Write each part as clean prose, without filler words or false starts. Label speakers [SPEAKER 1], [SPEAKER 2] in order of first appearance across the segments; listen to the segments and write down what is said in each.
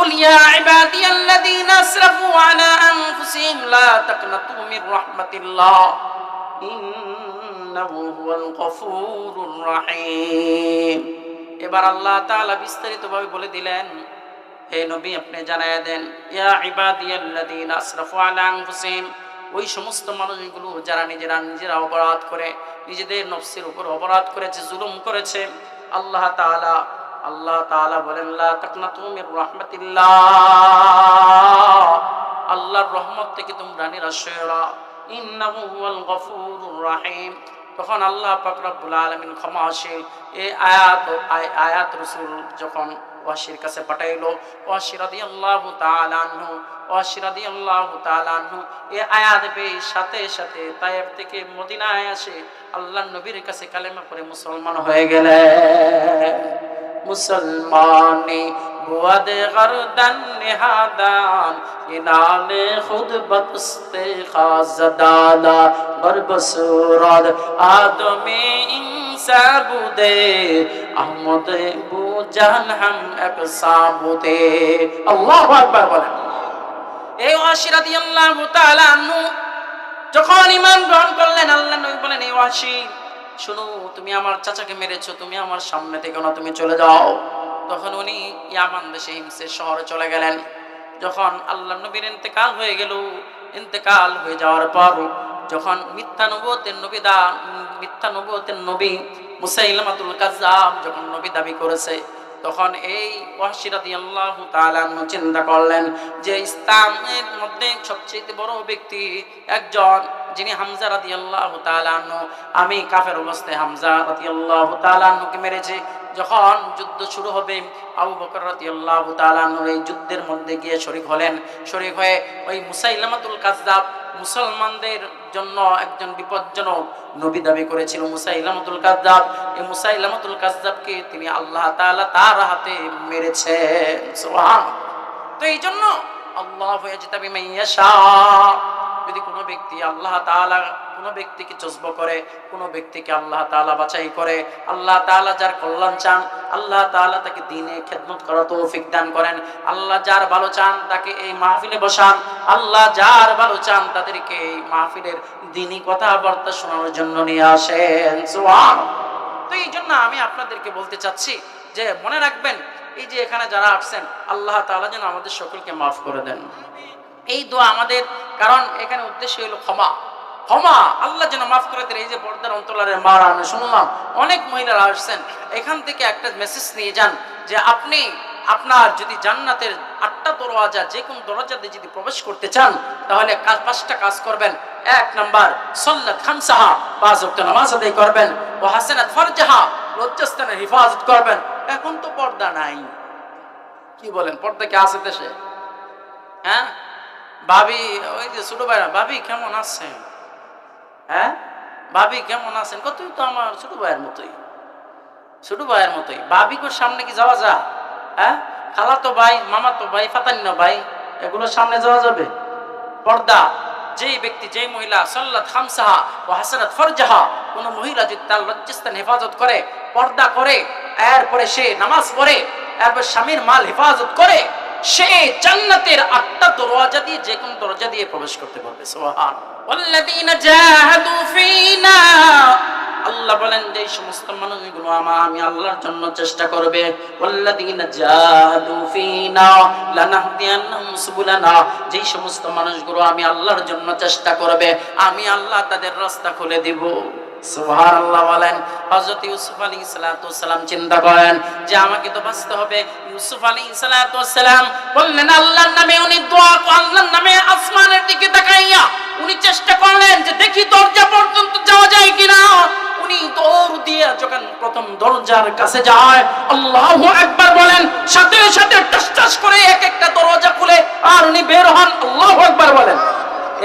[SPEAKER 1] قل يا عبادي الذين أسرفوا على أنفسهم لا تقنطوا من رحمة الله إنه هو الغفور الرحيم। এবার আল্লাহ তাআলা বিস্তারিতভাবে বলে দিলেন, হে নবী আপনি জানায়া দেন, ইয়া ইবাদিয়াল্লাযীনা আসরাফু আলা আনফুসিহিম, ওই সমস্ত মানুষগুলো যারা নিজেরা অপরাধ করে, নিজেদের নফসের উপর অপরাধ করেছে, জুলুম করেছে, আল্লাহ তাআলা বলেন লা তাকনাতু মির রাহমাতিল্লাহ, আল্লাহর রহমত থেকে তোমরা নিরাশ হয়ো না, ইন্নাহু হুয়াল গফুরুর রহিম। তখন আল্লাহ পাক রব্বুল আলামিন ক্ষমাশীল। এই আয়াত রাসূল যখন ওয়াসির কাছে পাঠাইলো, ওয়াসি রাদিয়াল্লাহু তাআলা আনহু এই আয়াত পেয়ে সাথে সাথে তায়েফ থেকে মদিনায় আসে আল্লাহর নবীর কাছে কালেমা পড়ে মুসলমান হয়ে গেলেন। মুসলমানি বুয়াদে গরদান নেহাদান ইনালে খুদ বকস্তে খাজদালা বরবসুরাদ আদমে ইনসাবুদে আহমদ বু জান হাম এক সাবুদে। আল্লাহু আকবার বলেন। এই ওয়াসি রাদিয়াল্লাহু তাআলা আনহু যখন ঈমান গ্রহণ করলেন, আল্লাহর নবী বলেন, এই ওয়াসি শুনো, তুমি আমার চাচাকে মেরেছো, তুমি আমার সামনে থেকে না, তুমি চলে যাও। তখন উনি ইয়ামান দেশে হিমসের শহরে চলে গেলেন। যখন আল্লাহর নবীর ইন্তেকাল হয়ে গেল, ইন্তেকাল হয়ে যাওয়ার পর যখন মিথ্যা নবুয়তের নবী মুসাইলামাতুল কাযযাব যখন নবী দাবি করেছে, তখন এই ওয়াসি রাদিয়াল্লাহু তাআলা চিন্তা করলেন যে ইসলামের মধ্যে সবচেয়ে বড় ব্যক্তি একজন, যিনি হামজা রাদিয়াল্লাহু তাআলা আনহু, আমি কাফের অবস্থায় হামজা রাদিয়াল্লাহু তাআলা আনহুকে মেরেছি। যখন যুদ্ধ শুরু হবে, আবু বকর রাদিয়াল্লাহু তাআলা আনহু এই যুদ্ধের মধ্যে গিয়ে শরীক হয়ে ওই মুসাইলামাতুল কাযযাব মুসলমানদের জন্য একজন বিপজ্জনক নবী দাবি করেছিল মুসাইলামাতুল কাযযাব। এই মুসাইলামাতুল কাযযাবকে তিনি আল্লাহ তাআলা তার হাতে মেরেছেন। সুবহানাল্লাহ। তো এই জন্য আল্লাহু ইয়াজতাবি মান ইয়াশা, যদি কোনো ব্যক্তি আল্লাহ তাআলা কোনো ব্যক্তিকে জজব করে, কোনো ব্যক্তিকে আল্লাহ তাআলা বাছাই করে, আল্লাহ তাআলা যার কল্যাণ চান, আল্লাহ তাআলা তাকে দ্বীনে খেদমত করার তৌফিক দান করেন। আল্লাহ যার ভালো চান তাকে এই মাহফিলে বসান, আল্লাহ যার ভালো চান তাদেরকে এই মাহফিলের দ্বীনি কথাবার্তা শোনানোর জন্য নিয়ে আসেন। সুবহানাল্লাহ। তো এই জন্য আমি আপনাদেরকে বলতে চাচ্ছি যে মনে রাখবেন, এই যে এখানে যারা আসছেন, আল্লাহ তাআলা যেন আমাদের সকলকে মাফ করে দেন, এই দোয়া আমাদের, কারণ এখানে উদ্দেশ্য হলো ক্ষমা। আল্লাহ যেন মাফ করে দেন। এই যে পর্দার অন্তরালের মারা আমি শুনলাম অনেক মহিলারা আসছেন, এখান থেকে একটা মেসেজ নিয়ে যান যে আপনি আপনার যদি জান্নাতের 8টা দরওয়াজা, যে কোন দরজা দিয়ে যদি প্রবেশ করতে চান, তাহলে 5টা কাজ করবেন। 1 নাম্বার সাল্লাত খামসাহা, 5 ওয়াক্ত নামাজ আদায় করবেন। ওয়া হাসানাত ফারজাহা, লজ্জাস্থানের হেফাজত করবেন। এখন তো পর্দা নাই, কি বলেন? পর্দা কি আছে দেশে? হ্যাঁ ভাবি, ওই যে ছোট ভাইরা, ভাবি কেমন আছেন? হ্যাঁ ভাবি কেমন আছেন? কতই তো আমার ছোট ভাইয়ের মতোই। ভাবিকে সামনে কি যাওয়া যায়? হ্যাঁ, খালাতো ভাই, মামাতো ভাই, ফাতান্ন ভাই, এগুলোর সামনে যাওয়া যাবে? পর্দা, যেই ব্যক্তি, যেই মহিলা সাল্লাত খামসাহা ওয়া হাসানাত ফারজাহা, কোন মহিলা যদি তার লজ্জাস্থান হেফাজত করে, পর্দা করে, এরপরে সে নামাজ পড়ে, এরপর স্বামীর মাল হেফাজত করে, সে জান্নাতের 8টা দরওয়াজা দিয়ে যে কোন দরজা দিয়ে প্রবেশ করতে পারবে। সুবহানাল্লাহ। ওয়াল্লাযীনা জাহাদু ফীনা, আল্লাহ বলেন যে এই সমস্ত মানুষগুলো আমি আল্লাহর জন্য চেষ্টা করবে। ওয়াল্লাযীনা জাহাদু ফীনা লানাহদিয়ান্নাহুম সুবুলানা, যে সমস্ত মানুষগুলো আমি আল্লাহর জন্য চেষ্টা করবে, আমি আল্লাহ তাদের রাস্তা খুলে দেব। সুবহানাল্লাহ বলেন। হযরত ইউসুফ আলাইহিস সালাতু ওয়াসসালাম চিন্তা করেন যে আমাকে তো বাঁচতে হবে। ইউসুফ আলাইহিস সালাতু ওয়াসসালাম বললেন আল্লাহর নামে, উনি দোয়া, আল্লাহর নামে আসমানের দিকে তাকাইয়া উনি চেষ্টা করলেন যে দেখি দরজা পর্যন্ত যাওয়া যায় কিনা। উনি দৌড় দিয়ে যখন প্রথম দরজার কাছে যায়, আল্লাহু আকবার বলেন, সাথে সাথে টাস টাস করে এক একটা দরজা খুলে আর উনি বের হন। আল্লাহু আকবার বলেন।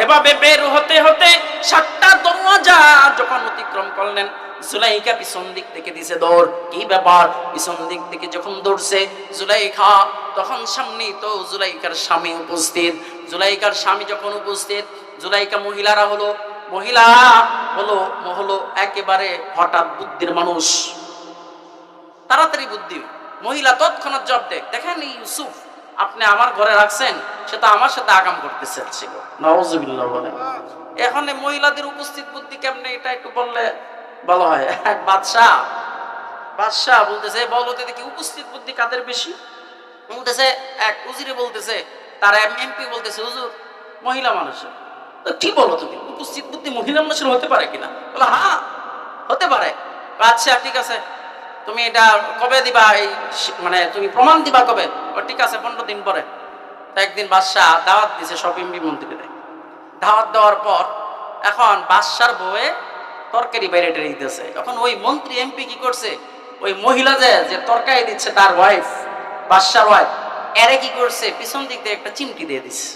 [SPEAKER 1] এভাবে বের হতে হতে 7টা দরওয়াজা যখন অতিক্রম করলেন, জুলাইখা পিছন দিক থেকে দিছে দৌড়। কি ব্যাপার? পিছন দিক থেকে যখন দৌড়ছে জুলাইখা, তখন সামনেই তো জুলাইখার স্বামী উপস্থিত। জুলাইখার স্বামী যখন উপস্থিত, জুলাইখা মহিলা হলো একেবারে হঠাৎ বুদ্ধির মানুষ, তাড়াতাড়ি বুদ্ধি। মহিলা তৎক্ষণাৎ জবাব দেয়, দেখেন ইউসুফ আপনি আমার ঘরে রাখছেন, সে তো আমার সাথে আগাম করতে চাচ্ছিল। নাউজুবিল্লাহ বলে। এখন এই মহিলাদের উপস্থিত বুদ্ধি কেমনে, এটা একটু বললে ভালো হয়। এক বাদশাহ বলতেছে, বলো তো দেখি উপস্থিত বুদ্ধি কাদের বেশি? বলতেছে, এক উজিরে বলতেছে, তার এমপি বলতেছে, হুজুর মহিলা মানুষের। তো কি বলো তুমি, উপস্থিত বুদ্ধি মহিলা মানুষের হতে পারে কিনা? বলে হ্যাঁ হতে পারে। আচ্ছা ঠিক আছে, তুমি এটা কবে দিবা, এই মানে তুমি প্রমাণ দিবা কবে? ঠিক আছে 15 দিন পরে। তো একদিন বাদশাহ দাওয়াত দিছে সব এমপি মন্ত্রীদের। দাওয়াত দেওয়ার পর এখন বাদশার বউয়ে তরকারি বাইরে টেরে দিতেছে। এখন ওই মন্ত্রী এমপি কি করছে, ওই মহিলা যে তরকারি দিচ্ছে তার ওয়াইফ, বাদশার ওয়াইফ, এরে কি করছে, পিছন দিক দিয়ে একটা চিমটি দিয়ে দিচ্ছে।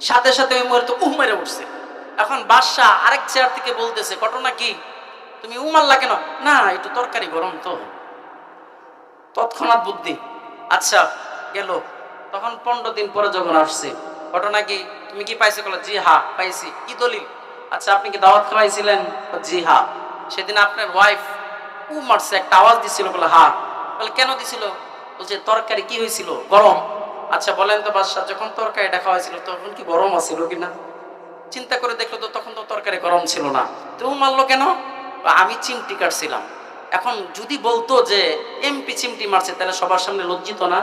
[SPEAKER 1] সাথে সাথে ওই মহিলা তো মেরে উঠছে। এখন বাদশাহ আরেক চেয়ার থেকে বলতেছে, ঘটনা কি, তুমি মারলা কেন? না একটু তরকারি গরম তো। তৎক্ষণাৎ বুদ্ধি, আচ্ছা গেল। তখন 15 দিন পরে যখন আসছে, ঘটনা কি, তুমি কি পাইছো? বলে জি হ্যাঁ পাইছি। কি দলিল? আচ্ছা আপনি কি দাওয়াত খাওয়াইছিলেন? জি হ্যাঁ। সেদিন আপনার ওয়াইফ মারছে, একটা আওয়াজ দিছিল? বলে হ্যাঁ। বলে কেন দিছিল? বলছে তরকারি কি হয়েছিল, গরম। আচ্ছা বলেন তো বাদশাহ, যখন তরকারিটা খাওয়াইছিল তখন কি গরম আছিল কিনা? চিন্তা করে দেখলো তো তখন তো তরকারি গরম ছিল না। তো মারলো কেন? আমি চিমটি কাটছিলাম। এখন যদি বলতো যে এমপি চিমটি মারছে, তাহলে সবার সামনে লজ্জিত না?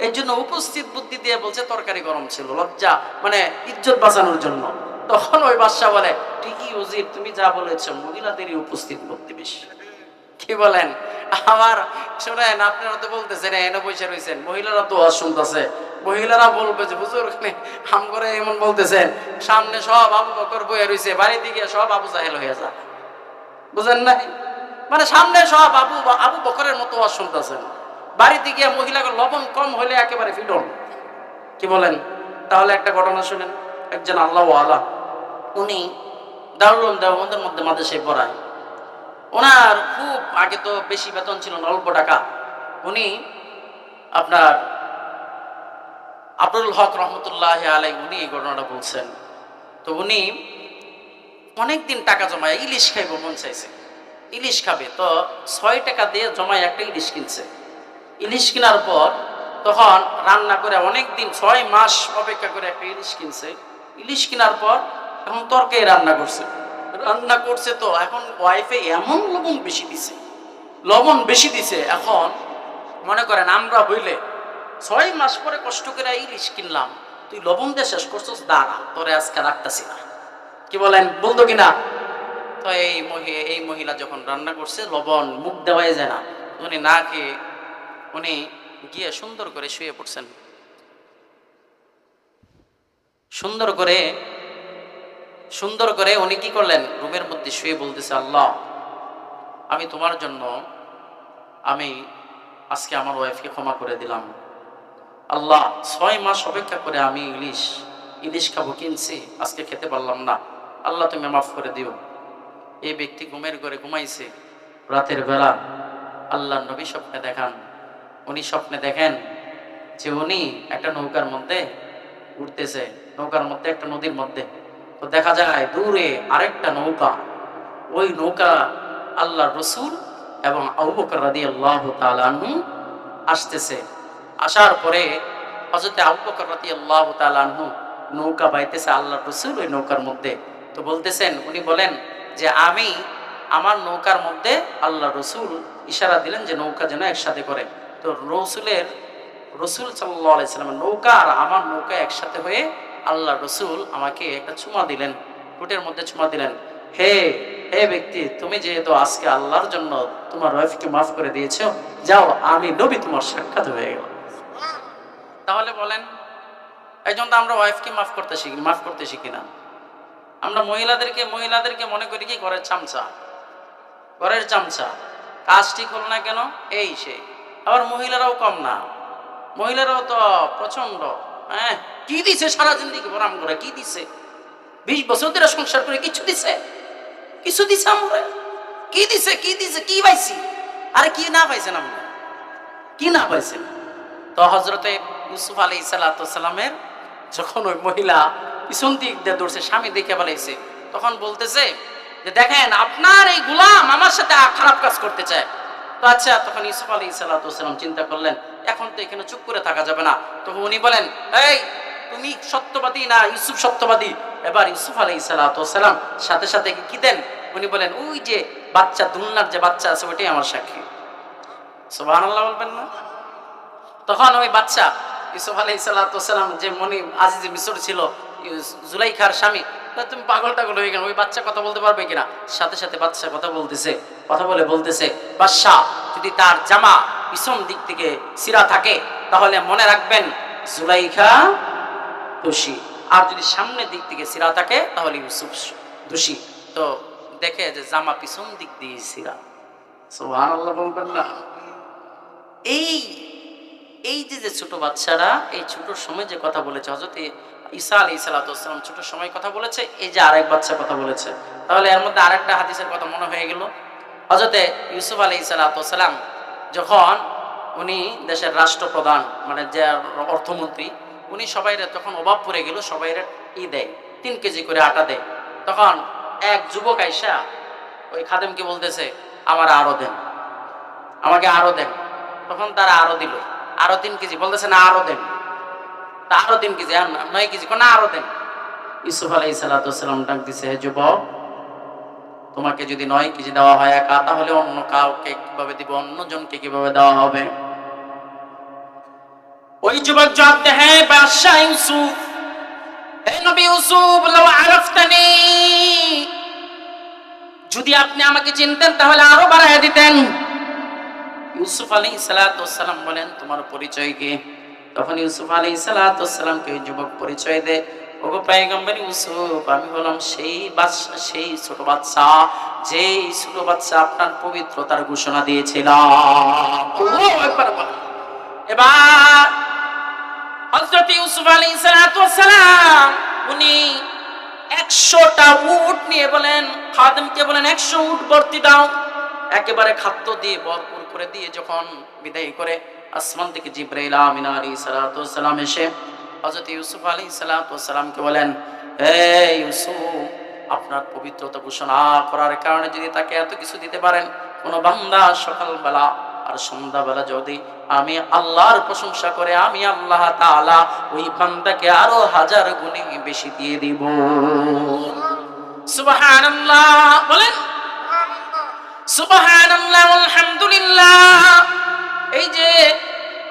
[SPEAKER 1] এই জন্য উপস্থিত বুদ্ধি দিয়ে বলছে তরকারি গরম ছিল, লজ্জা মানে ইজ্জত বাঁচানোর জন্য। তখন ওই বাদশা বলে, ঠিকই উজির, তুমি যা বলেছ, মহিলাদেরই উপস্থিত বুদ্ধি বেশি। কি বলেন? আমার শোনেন, আপনারা তো বলতেছেন এনে বসে রয়েছেন, মহিলারা তো ওয়াজ শুনতেছে, মহিলারা বলবে যে হুজুর হাম করে এমন বলতেছেন, সামনে সব আবু বকর বইয়া রয়েছে, বাড়ির দিকে সব আবু জাহেল হয়ে যা। বুঝেন নাই? মানে সামনে সব আবু বকরের মতো ওয়াজ শুনতেছেন, বাড়িতে গিয়ে মহিলাকে লবণ কম হলে একেবারে ফিডন। কি বলেন? তাহলে একটা ঘটনা শুনেন। একজন আল্লাহ ওয়ালা, উনি দারুল দেওবন্দের মধ্যে মাদ্রাসায় পড়ায়। ওনার খুব আগে তো বেশি বেতন ছিল না, অল্প টাকা। উনি আপনার আব্দুল হক রহমতুল্লাহ আলাই, উনি এই ঘটনাটা বলছেন। তো উনি অনেকদিন টাকা জমায়, ইলিশ খাইব মন চাইছে, ইলিশ খাবে। তো 6 টাকা দিয়ে জমায় একটা ইলিশ কিনছে। ইলিশ কেনার পর তখন রান্না করে অনেক দিন 6 মাস অপেক্ষা করে একটা ইলিশ কিনছে। ইলিশ কেনার পর এখন তরকারি রান্না করছে। তো এখন ওয়াইফে এমন লবণ বেশি দিছে। এখন মনে করেন আমরা হইলে 6 মাস পরে কষ্ট করে ইলিশ কিনলাম, তুই লবণ দিয়ে শেষ করছিস, দাঁড়া তোরে আজকে রাখতাছি না। কি বলেন, বলতো কিনা? তো এই মহিলা যখন রান্না করছে, লবণ মুখ দেওয়াই যায় না, উনি না খেয়ে উনি গিয়ে সুন্দর করে শুয়ে পড়ছেন। সুন্দর করে উনি কি করলেন, রুমের মধ্যে শুয়ে বলতেছে, আল্লাহ আমি তোমার জন্য আমি আজকে আমার ওয়াইফকে ক্ষমা করে দিলাম। আল্লাহ 6 মাস অপেক্ষা করে আমি ইলিশ খাবো কিনছি, আজকে খেতে পারলাম না, আল্লাহ তুমি মাফ করে দিও। এই ব্যক্তি ঘুমের ঘরে ঘুমাইছে। রাতের বেলা আল্লাহ নবী স্বপ্নে দেখান। উনি স্বপ্নে দেখেন যে উনি একটা নৌকার মধ্যে উঠতেছে, নৌকার মধ্যে একটা নদীর মধ্যে। তো দেখা যায় দূরে আরেকটা নৌকা, ওই নৌকা আল্লাহ রসুল এবং আবু বকর রাদিয়াল্লাহু তাআলা আনহু আসতেছে। আসার পরে হযরত আবু বকর রাদিয়াল্লাহু তাআলা আনহু নৌকা বাইতেছে, আল্লাহ রসুল ওই নৌকার মধ্যে। তো বলতেছেন, উনি বলেন যে আমি আমার নৌকার মধ্যে, আল্লাহ রসুল ইশারা দিলেন যে নৌকা যেন একসাথে করে। তো রসুল সাল্লাল্লাহু আলাইহি সাল্লামের নৌকা আর আমার নৌকা একসাথে হয়ে আল্লাহ রসুল আমাকে একটা চুমা দিলেন, ঠোঁটের মধ্যে চুমা দিলেন। হে ব্যক্তি, তুমি যেহেতু আজকে আল্লাহর জন্য তোমার ওয়াইফকে মাফ করে দিয়েছো, যাও, আমি নবী তোমার সাক্ষাৎ হয়ে গেল। তাহলে বলেন, এই জন্য আমরা ওয়াইফকে মাফ করতে শিখি না। আমরা মহিলাদেরকে মনে করি কি ঘরের চামচা, কাজ ঠিক হল না কেন, এই সেই। আবার মহিলারাও কম না, মহিলারাও তো প্রচন্ড। কি দিছে সারা জিন্দেগি ভরাম করে, কি দিছে? 20 বছর ধরে সংসার করে কিছু দিছে আমরা? কি দিছে কি পাইছি? আরে কি না পাইছেন আমরা, কি না পাইছেন? তো হযরতে ইউসুফ আলাইহিস সালামের যখন ওই মহিলা পিছন দিক দিয়ে দৌড়ছে, স্বামী দেখে বলেছে, তখন বলতেছে যে দেখেন আপনার এই গোলাম আমার সাথে খারাপ কাজ করতে চায়। তো আচ্ছা, তখন ইউসুফ আলাইহিস সালাম চিন্তা করলেন, এখন তো এখানে চুপ করে থাকা যাবে না। তখন উনি বলেন, এই তুমি সত্যবাদী না ইউসুফ সত্যবাদী? এবার ইউসুফ আলাইহিস সালাম সাথে সাথে কি দেন, উনি বলেন, ওই যে বাচ্চা, দুলনার যে বাচ্চা আছে ওইটাই আমার সাক্ষী। সুবহানাল্লাহ বলবেন না? তখন ওই বাচ্চা ইউসুফ আলাইহিস সালাম যে মনি আজিজ মিশর ছিল, জুলাইখার স্বামী, তুমি পাগল টাগল হয়ে গেল, ওই বাচ্চা কথা বলতে পারবে কিনা? সাথে সাথে বাচ্চা কথা বলতেছে, কথা বলে বলতেছে, বাদশা যদি তার জামা পিছন দিক থেকে ছিঁড়া থাকে তাহলে মনে রাখবেন জুলাইখা দোষী, আর যদি সামনের দিক থেকে ছিঁড়া থাকে তাহলে ইউসুফ দোষী। তো দেখে যে জামা পিছন দিক দিয়ে ছিঁড়া। সুবহানাল্লাহ বলবেন না? এই এই যে ছোট বাচ্চারা এই ছোট সময় যে কথা বলেছে, হযরত ঈসা আলাইহিস সালাম ছোট সময় কথা বলেছে, এই যে আরেক বাচ্চা কথা বলেছে, তাহলে এর মধ্যে আরেকটা হাদিসের কথা মনে হয়ে গেল। হযরত ইউসুফ আলাইহিস সালাম যখন উনি দেশের রাষ্ট্রপ্রধান, মানে যে অর্থমন্ত্রী, উনি সবাইরে তখন অভাব পড়ে গেল, সবাইরে দেয় 3 কেজি করে আটা দেয়। তখন এক যুবক আইসা ওই খাদেমকে বলতেছে, আমার আরো দেন, আমাকে আরো দেন। তখন তারা আরো দিল, আরো 3 কেজি, বলতেছে না আরো দেন, তা আরো 3 কেজি, 9 কেজি, না আরো দেন। ইউসুফ আলাইহিস সালাম ডাক দিছে, হে যুবক, তোমাকে যদি 9 কেজি দেওয়া হয় একা, তাহলে অন্য কাউকে কিভাবে দিব, অন্যজনকে কিভাবে দেওয়া হবে? ওই যুবক জবাব দেয়, হে বাদশা ইউসুফ, হে নবী ইউসুফ, লাউ আরাফতানি, যদি আপনি আমাকে চিনতেন তাহলে আরো বাড়ায় দিতেন। ইউসুফ আলাইহিস সালাম বলেন, তোমার পরিচয় কি? তখন ইউসুফ আলাইহিস সালামকে ওই যুবক পরিচয় দেয়, ওগো পয়গম্বর ইউসুফ, আমি হলাম সেই বাদশা, সেই ছোট বাচ্চা, যেই ছোট বাচ্চা আপনার পবিত্রতার ঘোষণা দিয়েছিলাম। আল্লাহু আকবার। এবার হযরত ইউসুফ আলাইহিস সালাম উনি 100টা উট নিয়ে বলেন, খাদেমকে বলেন 100 উট ভর্তি দাও, একেবারে খাদ্য দিয়ে ভরপুর করে দিয়ে যখন বিদায় করে, আসমান থেকে জিবরাইল আমিন আলাইহিস সালাম এসে হযরত ইউসুফ আলাইহিস সালামকে বলেন, হে ইউসুফ, আপনার পবিত্রতা ঘোষণা করার কারণে যদি তাকে এত কিছু দিতে পারেন, কোন বান্দা সকালবেলা আর সন্ধ্যাবেলা যদি আমি আল্লাহর প্রশংসা করে, আমি আল্লাহ তাআলা ওই বান্দাকে আরো 1000 গুণে বেশি দিয়ে দিব। সুবহানাল্লাহ বলেন, সুবহানাল্লাহ আলহামদুলিল্লাহ। এই যে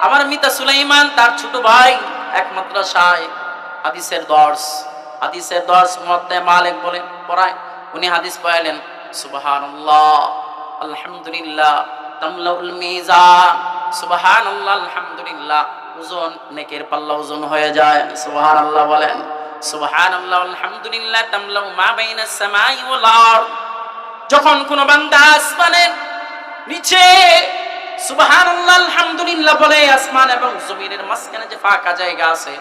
[SPEAKER 1] আমার মিতা সুলাইমান, তার ছোট ভাই এক মাদ্রাসায় হাদিসের দর্স মুয়াত্তা মালিক বলে পড়ায়, উনি হাদিস পড়ালেন, সুবহানাল্লাহ আলহামদুলিল্লাহ তামলাউল মিজান, সুবহানাল্লাহ আলহামদুলিল্লাহ, ওজন নেকের পাল্লা ওজন হয়ে যায়। সুবহানাল্লাহ বলেন, সুবহানাল্লাহ আলহামদুলিল্লাহ তামলাউ মা বাইনাস সামাই ওয়াল আরদ। যখন কোন বান্দা আসমানের নিচে সুবহানাল্লাহ আলহামদুলিল্লাহ বলে, আসমান এবং জমিনের মাঝখানে যে ফাঁকা জায়গা আছে,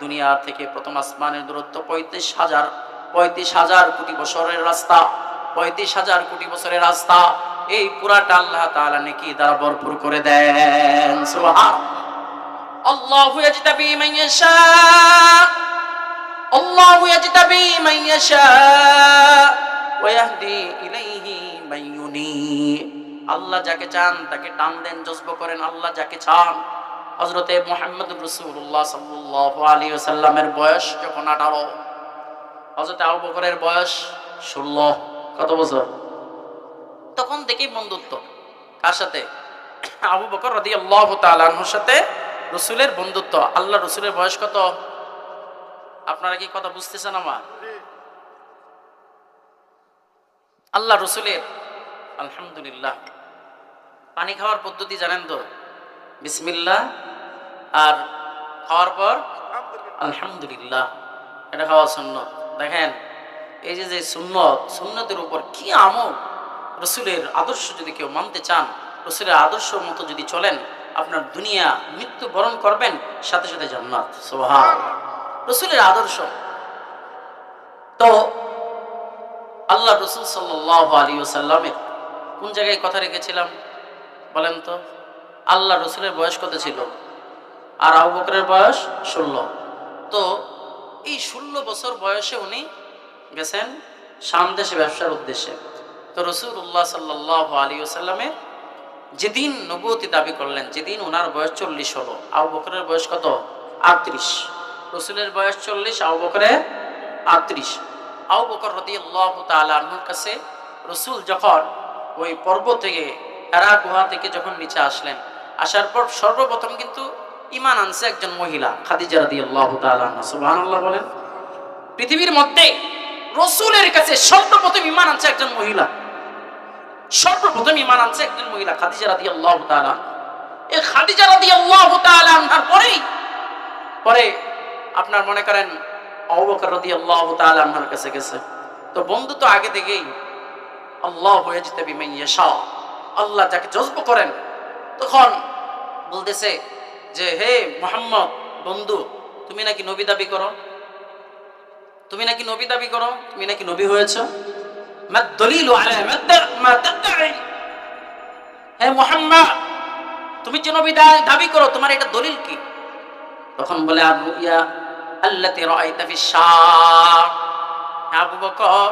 [SPEAKER 1] দুনিয়া থেকে প্রথম আসমানের দূরত্ব 35,000 কোটি বছরের রাস্তা, 35,000 কোটি বছরের রাস্তা, এই পুরাটা আল্লাহ তাআলা নেকি দ্বারা ভরপুর করে দেন। সুবহান আল্লাহু ইয়াজতাবি মান ইয়াশা, আল্লাহু ইয়াজতাবি মান ইয়াশা ওয়া ইয়াহদি ইলাইহি মান ইউনীব। আল্লাহ যাকে চান তাকে টান দেন, জজব করেন, আল্লাহ যাকে চান। হযরতে মুহাম্মদুর রাসূলুল্লাহ সাল্লাল্লাহু আলাইহি ওয়াসাল্লামের বয়স যখন 18, হযরতে আবু বকরের বয়স 16। কত বছর? তখন দেখি বন্ধুত্ব কার সাথে? আবু বকর রাদিয়াল্লাহু তাআলা আনহুর সাথে রাসূলের বন্ধুত্ব। আল্লাহ রাসূলের বয়স কত? আপনারা কি কথা বুঝতেছেন আমার? আল্লাহ রাসূলের আলহামদুলিল্লাহ পানি খাওয়ার পদ্ধতি জানেন তো? বিসমিল্লাহ, আর খাওয়ার পর আলহামদুলিল্লাহ, এটা খাওয়া সুন্নত। দেখেন এই যে সুন্নতের উপর কি আমল! রাসূলের আদর্শ যদি কেউ মানতে চান, রাসূলের আদর্শ মতো যদি চলেন, আপনার দুনিয়া মৃত্যু বরণ করবেন, সাথে সাথে জান্নাত। সুবহানাল্লাহ, রাসূলের আদর্শ। তো আল্লাহ রাসূল সাল্লাল্লাহু আলাইহি ওয়াসাল্লামের কোন জায়গায় কথা রেখেছিলাম বলেন তো? আল্লাহ রাসূলের বয়স কত ছিল? আর আবু বকরের বয়স 16। তো এই 16 বছর বয়সে উনি গেছেন শাম দেশে ব্যবসার উদ্দেশ্যে। তো রাসূলুল্লাহ সাল্লাল্লাহু আলাইহি ওয়াসাল্লামের যেদিন নবুয়তি দাবি করলেন, যেদিন ওনার বয়স 40 হলো, আবু বকরের বয়স কত? 38। রসুলের বয়স 40, আবু বকরের 38। আবু বকর রাদিয়াল্লাহু তাআলা আনহুর কাছে রসুল যখন ওই পর্বত থেকে, হেরা গুহা থেকে যখন নিচে আসলেন, আসার পর সর্বপ্রথম কিন্তু ঈমান আনছে একজন মহিলা, খাদিজা রাদিয়াল্লাহু তাআলা আনহা। সুবহানাল্লাহ বলেন। পৃথিবীর মধ্যে রসুলের কাছে সর্বপ্রথম ঈমান আনছে একজন মহিলা, সর্বপ্রথম ঈমান আনছে একজন মহিলা, খাদিজা রাদিয়াল্লাহু তাআলা। এই খাদিজা রাদিয়াল্লাহু তাআলা আনহার পরে আপনার মনে করেন আবু বকর রাদিয়াল্লাহু তাআলা আনহার কাছে গেছে। তো বন্ধু তো আগে থেকেই, আল্লাহু ইয়াজতাবি মান ইয়াশা, আল্লাহ যাকে জজব করেন। তখন বলতেছে যে, হে মুহাম্মদ বন্ধু, তুমি নাকি নবী দাবি করো, তুমি নাকি নবী দাবি করো, তুমি নাকি নবী হয়েছো। মা দলিলু আলা মা তাদঈ, হে মুহাম্মদ তুমি যে নবী দাবি করো, তোমার এটা দলিল কি? তখন বলে, আর-রুইয়া আল্লাতী রাআইতা ফিশ শাম, আবু বকর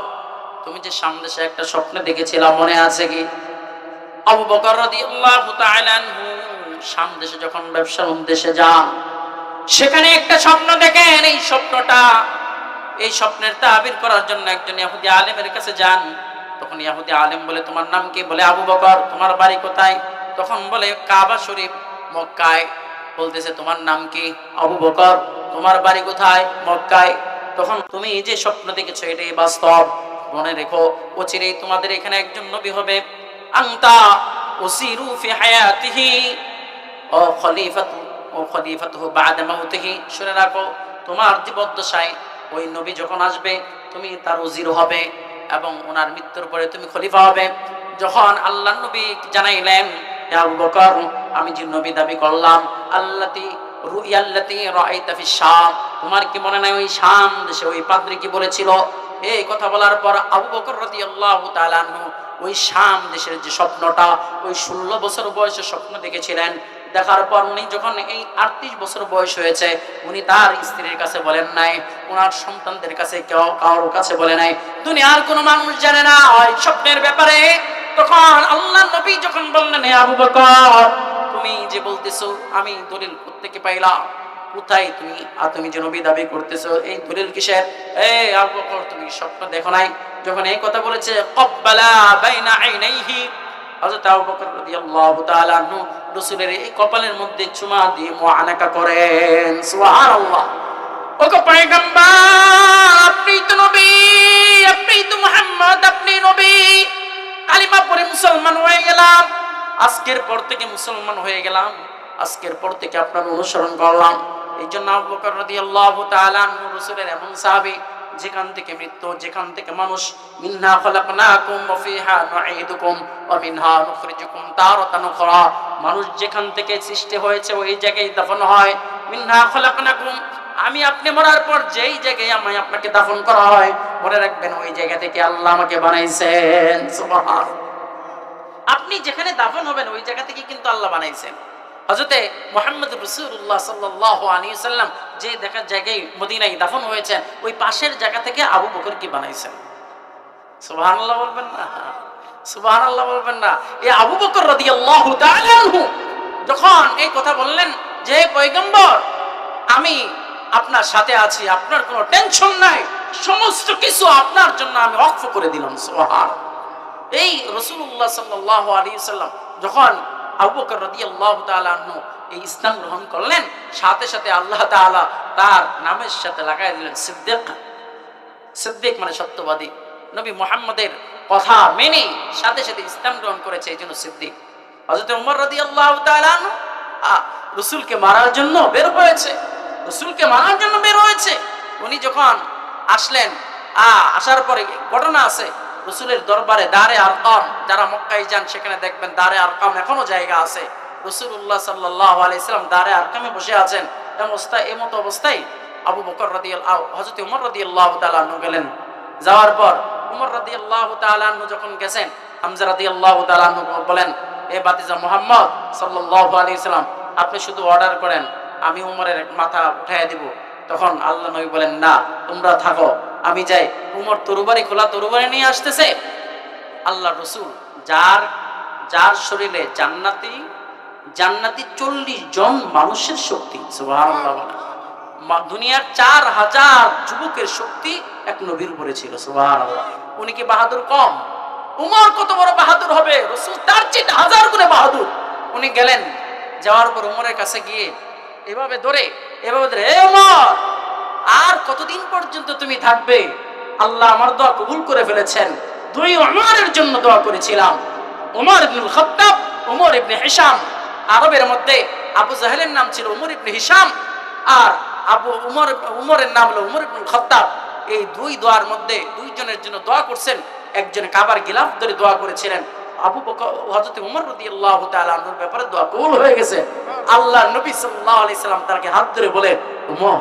[SPEAKER 1] তুমি যে শাম দেশে একটা স্বপ্ন দেখেছিলা মনে আছে কি? আবু বকর রাদিয়াল্লাহু তাআলা আনহু শাম দেশে যখন ব্যবসার উদ্দেশ্যে যান, সেখানে একটা স্বপ্ন দেখেন। এই স্বপ্নের তাবির করার জন্য একজন ইহুদি আলেমের কাছে যান। তখন ইহুদি আলেম বলে, তোমার নাম কি? বলে, আবু বকর। তোমার বাড়ি কোথায়? তখন বলে, কাবা শরীফ, মক্কায়। বলতেছে, তোমার নাম কি? আবু বকর। তোমার বাড়ি কোথায়? মক্কায়। তখন তুমি এই যে স্বপ্ন দেখেছো এটাই বাস্তব, মনে রেখো অচিরেই তোমাদের এখানে একজন নবী হবে। আনতা উসিরু ফি হায়াতিহি ও খলিফাতুহু বা'দা মাউতিহি, শুনে রাখো তোমার জীবদ্দশায় ওই নবী যখন আসবে তুমি তার উজির হবে এবং ওনার মৃত্যুর পরে তুমি খলিফা হবে। যখন আল্লাহর নবী জানাইলেন, হে আবু বকর আমি যে নবী দাবি করলাম, আল্লাতী রাআইতা ফিশ শাম, তোমার কি মনে নাই ওই শাম দেশে ওই পাদ্রী কি বলেছিল? এই কথা বলার পর আবু বকর রাদিয়াল্লাহু তাআলা আনহু ওই শাম দেশের যে স্বপ্নটা, ওই 16 বছর বয়সে স্বপ্ন দেখেছিলেন, দেখার পর উনি যখন এই 38 বছর বয়স হয়েছে, উনি তার স্ত্রীর কাছে বলেন নাই, ওনার সন্তানদের কাছে কারোর কাছে বলে নাই, দুনিয়ার কোনো মানুষ জানে না ওই স্বপ্নের ব্যাপারে। তখন আল্লাহর নবী যখন বললেন, হে আবু বকর তুমি যে বলতেছো আমি দলিল কোত্থেকে পাইলাম, কোথায় তুমি যে নবী দাবি করতেছো, এই দলিল কিসের? আবু বকর তুমি স্বপ্ন দেখো নাই? যখন এই কথা বলেছে, ক্বাব্বালা বাইনা আইনাইহি, হযরত আবু বকর রাদিয়াল্লাহু তাআলা আনহু রাসূলের এই কপালের মধ্যে চুমা দিয়ে মুআনাকা করেন। সুবহানাল্লাহ। ওগো পয়গম্বর আপনি তো নবী, আপনি তো মুহাম্মদ, আপনি নবী। কালিমা পড়ে মুসলমান হয়ে গেলাম, আজকের পর থেকে মুসলমান হয়ে গেলাম, আজকের পর থেকে আপনার অনুসরণ করলাম। এই জন্য আবু বকর রাদিয়াল্লাহু তাআলা আনহু রাসূলের এমন সাহাবী, যেখান থেকে মৃত্যু, যেখান থেকে মানুষ, মিনহা খলাকনাকুম ওয়া ফিহা নুঈদুকুম ওয়া মিনহা নুখরিজুকুম তারাতান উখরা, মানুষ যেখান থেকে সৃষ্টি হয়েছে ওই জায়গায় দাফন হয়। মিনহা খলাকনাকুম, আমি আপনি মরার পর যেই জায়গায় আমি আপনাকে দাফন করা হয়, মনে রাখবেন ওই জায়গা থেকে আল্লাহ আমাকে বানাইছেন। সুবহান, আপনি যেখানে দাফন হবেন ওই জায়গা থেকে কিন্তু আল্লাহ বানাইছেন। হযরতে মুহাম্মদ রাসূলুল্লাহ সাল্লাল্লাহু আলাইহি সাল্লাম যে দেখা জায়গায় মদিনায় দাফন হয়েছেন, ওই পাশের জায়গা থেকে আবু বকর কি বানাইছেন। সুবহানাল্লাহ বলবেন না? সুবহানাল্লাহ বলবেন না? এই আবু বকর রাদিয়াল্লাহু তাআলা আনহু যখন এই কথা বললেন যে, পয়গম্বর আমি আপনার সাথে আছি, আপনার কোনো টেনশন নাই, সমস্ত কিছু আপনার জন্য আমি ওয়াকফ করে দিলাম। সুবহান। এই রাসূলুল্লাহ সাল্লাল্লাহু আলাইহি সাল্লাম যখন আবু বকর রাদিয়াল্লাহু তাআলা আনহু এই ইসলাম গ্রহণ করলেন, সাথে সাথে আল্লাহ তাআলা তার নামের সাথে লাগাই দিলেন সিদ্দিক। সিদ্দিক মানে সত্যবাদী। নবী মুহাম্মদের কথা মেনে সাথে সাথে ইসলাম গ্রহণ করেছে, এই জন্য সিদ্দিক। হযরত ওমর রাদিয়াল্লাহু তাআলা আনহু রাসূলকে মারার জন্য বের হয়েছে, রাসূলকে মারার জন্য বের হয়েছে। উনি যখন আসলেন, আসার পরে ঘটনা আছে, রাসূলের দরবারে দারে আরকাম, যারা মক্কায় যান সেখানে দেখবেন দারে আরকাম এখনো জায়গা আছে। রাসূলুল্লাহ সাল্লাল্লাহু আলাইহি সাল্লাম দারে আরকামে বসে আছেন। এমত অবস্থায় আবু বকর হযরত ওমর রাদিয়াল্লাহু তাআলা আনহু গেলেন। যাওয়ার পর ওমর রাদিয়াল্লাহু তাআলা আনহু যখন গেছেন, হামজা রাদিয়াল্লাহু তাআলা আনহু বলেন, এ বাতিজা মুহাম্মদ সাল্লাল্লাহু আলাইহি সাল্লাম আপনি শুধু অর্ডার করেন, আমি ওমরের মাথা উঠাইয়া দিব। তখন আল্লাহ নবী বলেন, না তোমরা থাকো, আমি যাই। উমর তরবারি খোলা তরবারি নিয়ে আসতেছে। আল্লাহ রাসূল যার শরীরে জান্নাতি জান্নাতি 40 জন মানুষের শক্তি, সুবহানাল্লাহ। দুনিয়ার 4000 যুবকের শক্তি এক নবীর উপরে ছিল, সুবহানাল্লাহ। উনি কি বাহাদুর কম? উমর কত বড় বাহাদুর হবে, রাসূল তার চেয়ে 1000 গুণে বাহাদুর। উনি গেলেন, যাওয়ার পর উমরের কাছে গিয়ে এভাবে ধরে এ উমর, আর কতদিন পর্যন্ত তুমি থাকবে? আল্লাহ আমার দোয়া কবুল করে ফেলেছেন। দুই উমরের জন্য দোয়া করেছিলাম, উমর ইবনুল খাত্তাব, উমর ইবনে হিশাম। আরবের মধ্যে আবু জাহেলের নাম ছিল উমর ইবনে হিশাম, আর উমরের নাম হলো উমর ইবনুল খাত্তাব। এই দুই দোয়ার মধ্যে দুইজনের জন্য দোয়া করছেন। একজন কাবার গিলাফ ধরে দোয়া করেছিলেন। আবু বকর হযরত উমর রাদিয়াল্লাহু তাআলা আনহুর ব্যাপারে দোয়া কবুল হয়ে গেছে। আল্লাহর নবী সাল্লাল্লাহু আলাইহি সাল্লাম তাকে হাত ধরে বলে, উমর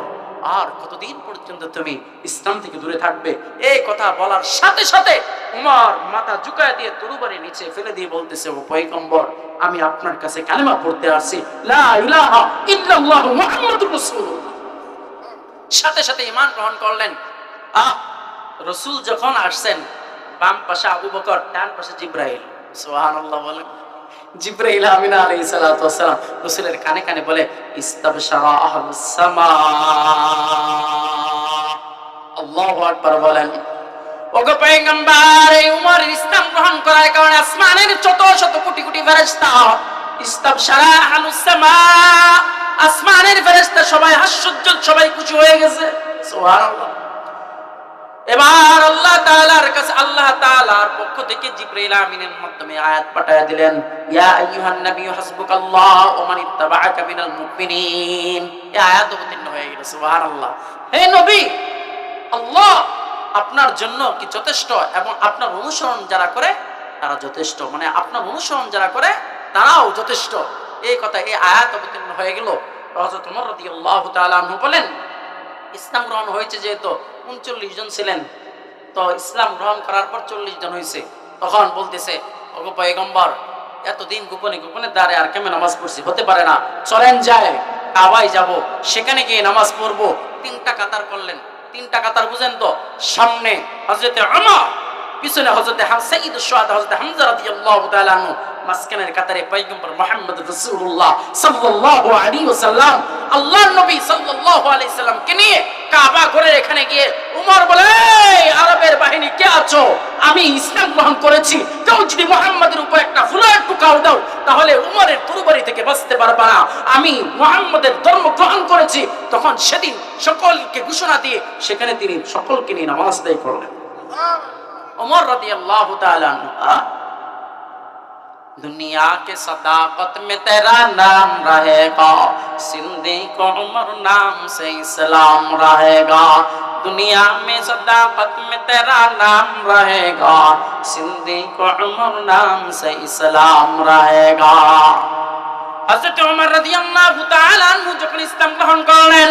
[SPEAKER 1] আর কতদিন পর্যন্ত তুমি ইসলাম থেকে দূরে থাকবে? এই কথা বলার সাথে সাথে উমর মাথা ঝুঁকায় দিয়ে তরবারি নিচে ফেলে দিয়ে বলতেছে, ও পয়গম্বর, আমি আপনার কাছে কালেমা পড়তে আসছি, লা ইলাহা ইল্লাল্লাহু মুহাম্মাদুর রাসূলুল্লাহ। সাথে সাথে ঈমান গ্রহণ করলেন। রাসূল যখন আসছেন, বাম পাশে আবু বকর, ডান পাশে জিবরাইল, সুবহানাল্লাহ বলেন। জিবরাইল আমিন আলাইহিস সালাতু ওয়াস সালাম রাসূলের কানে কানে বলে, ইস্তাবশারা আহলুস সামা। আল্লাহু আকবার বলেন। ওগো পয়গম্বর, এই উমর ইসলাম গ্রহণ করার কারণে আসমানের শত শত কোটি কোটি ফেরেশতা, ইস্তাবশারা আহলুস সামা, আসমানের ফেরেশতা সবাই হাস্যোজ্জ্বল, সবাই খুশি হয়ে গেছে, সুবহানাল্লাহ। এবার আল্লাহ তাআলার পক্ষ থেকে জিবরাইল আমিনের মাধ্যমে আয়াত পাঠায়া দিলেন, ইয়া আইয়ুহান নাবিয়্যু হাসবুকাল্লাহ ওয়া মান ইত্তাবাআকা মিনাল মুমিনিন। এই আয়াত অবতীর্ণ হয়ে গেল, সুবহানাল্লাহ। হে নবী, আল্লাহ আপনার জন্য কি যথেষ্ট, এবং আপনার অনুসরণ যারা করে তারা যথেষ্ট, মানে আপনার অনুসরণ যারা করে তারাও যথেষ্ট। এই কথা, এই আয়াত অবতীর্ণ হয়ে গেল। হযরত ওমর রাদিয়াল্লাহু তাআলা আনহু বলেন, ইসলাম গ্রহণ হয়েছে যেহেতু 39 জন ছিলেন, তো ইসলাম গ্রহণ করার পর 40 জন হয়েছে। তখন বলতেছে, ওগো পয়গম্বর, এতদিন গোপনে গোপনে দাঁড়ে আর কেমন নামাজ পড়ছি, হতে পারে না, চলেন যায় কাবায় যাব, সেখানে গিয়ে নামাজ পড়বো। 3টা কাতার করলেন। 3টা কাতার বুঝেন তো? সামনে হযরতে ওমর, পিছনে হযরতে সাইয়্যিদুশ শুহাদা হযরতে হামজা রাদিয়াল্লাহু তাআলা আনহু, মাঝখানের কাতারে পয়গম্বর মুহাম্মদ রাসূলুল্লাহ সাল্লাল্লাহু আলাইহি ওয়াসাল্লাম। আল্লাহর নবী সাল্লাল্লাহু আলাইহি সাল্লামকে নিয়ে কাবা ঘরের এখানে গিয়ে উমর বলে, আরবের বাহিনী কে আছো? আমি ইসলাম গ্রহণ করেছি, কেউ যদি মুহাম্মাদের উপর একটা ফুলের টুকাও দাও তাহলে উমরের তরবারি থেকে বাঁচতে পারবে না। আমি মুহাম্মাদের ধর্ম গ্রহণ করেছি। তখন সেদিন সকলকে ঘোষণা দিয়ে সেখানে তিনি সকলকে নিয়ে নামাজ আদায় করলেন। उमर रदियल्लाहु ताला अन्हु, दुनिया के सदाकत में तेरा नाम रहेगा, सिद्दीक उमर नाम से इस्लाम रहेगा। दुनिया में सदाकत में तेरा नाम रहेगा, सिद्दीक उमर नाम से इस्लाम रहेगा। हज़रत उमर रदियल्लाहु ताला अन्हु যখন ইসলাম গ্রহণ করলেন,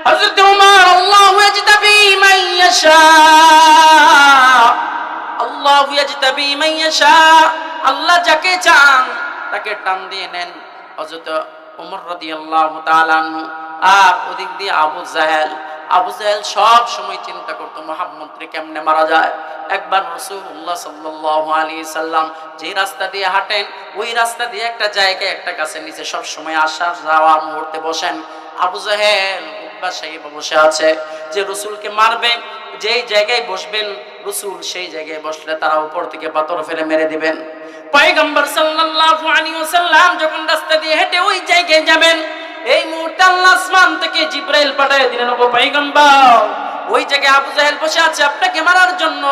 [SPEAKER 1] হযরত উমর আল্লাহু ইয়াজতাবি মান ইয়াশা, আল্লাহু ইয়াজতাবি মান ইয়াশা, আল্লাহ যাকে চান তাকে টান দিয়ে নেন। হযরত উমর রাদিয়াল্লাহু তাআলা আনহু। আর ওদিক দিয়ে আবু জাহেল সব সময় চিন্তা করতো মুহাম্মদকে কেমনে মারা যায়। একবার রাসূলুল্লাহ সাল্লাল্লাহু আলাইহি সাল্লাম যে রাস্তা দিয়ে হাঁটেন, ওই রাস্তা দিয়ে একটা জায়গায় একটা গাছের নিচে সব সময় আসা যাওয়ার মুহূর্তে বসেন। আবু জাহেল উতবা সাহেব বসে আছে, যে রাসূলকে মারবে যেই জায়গায় বসবেন রাসূল সেই জায়গায় বসলে তারা উপর থেকে পাথর ফেলে মেরে দিবেন। পয়গম্বর সাল্লাল্লাহু আলাইহি ওয়াসাল্লাম যখন রাস্তা দিয়ে হেঁটে ওই জায়গায় যাবেন, এই মুহূর্তে আল্লাহ আসমান থেকে জিবরাইল পাঠিয়ে দিলেন, ওগো পয়গম্বর, ওই জায়গায় আবু জাহেল বসে আছে আপনাকে মারার জন্য,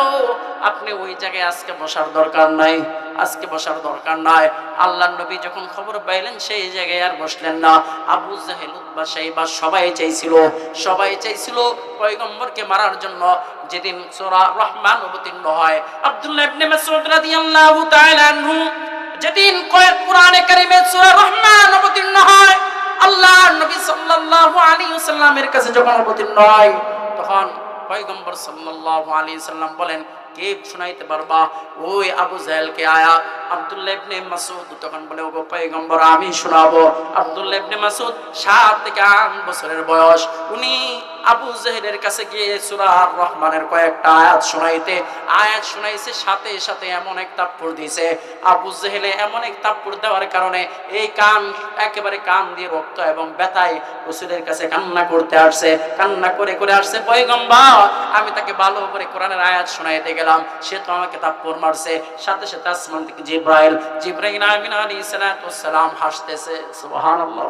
[SPEAKER 1] আপনি ওই জায়গায় আজকে বসার দরকার নাই, আজকে বসার দরকার নাই। আল্লাহর নবী যখন খবর পাইলেন সেই জায়গায় আর বসলেন না। আবু জাহেল উতবা সাইবা সবাই চাইছিল পয়গম্বরকে মারার জন্য। যেদিন সূরা রহমান অবতীর্ণ হয়, আব্দুল্লাহ ইবনে মাসউদ রাদিয়াল্লাহু তাআলা আনহু, যেদিন কোরআনে কারীমে সূরা রহমান অবতীর্ণ হয়, আল্লাহর নবী সাল্লাল্লাহু আলাইহি ওয়াসাল্লামের কাছে যখন অবতীর্ণ হয়, তখন পয়গম্বর সাল্লাল্লাহু আলাইহি সাল্লাম বলেন, কে শোনাইতে পারবা ওই আবু জাহেলকে আয়াত? আব্দুল্লাহ ইবনে মাসউদ তখন বলে, ওগো পয়গম্বর আমি শোনাবো। আব্দুল্লাহ ইবনে মাসউদ 7 থেকে 8 বছরের বয়স, উনি আবু জেহেলের কাছে গিয়ে সূরা আর রহমানের কয়েকটা আয়াত শোনাইছে, সাথে সাথে এমন এক থাপ্পড় দিয়েছে। আবু জেহেলে এমন এক থাপ্পড় দেওয়ার কারণে এই একেবারে কান দিয়ে রক্ত এবং ব্যথায় রাসূলের কাছে কান্না করে আসছে, পয়গম্বর আমি তাকে ভালো করে কোরআনের আয়াত শোনাইতে গেলাম, সে তো আমাকে থাপ্পড় মারছে। সাথে সাথে আসমান থেকে জিবরাইল আমিন আলাইহিস সালাতু ওয়াস সালাম হাসতেছে। সুবহানাল্লাহ।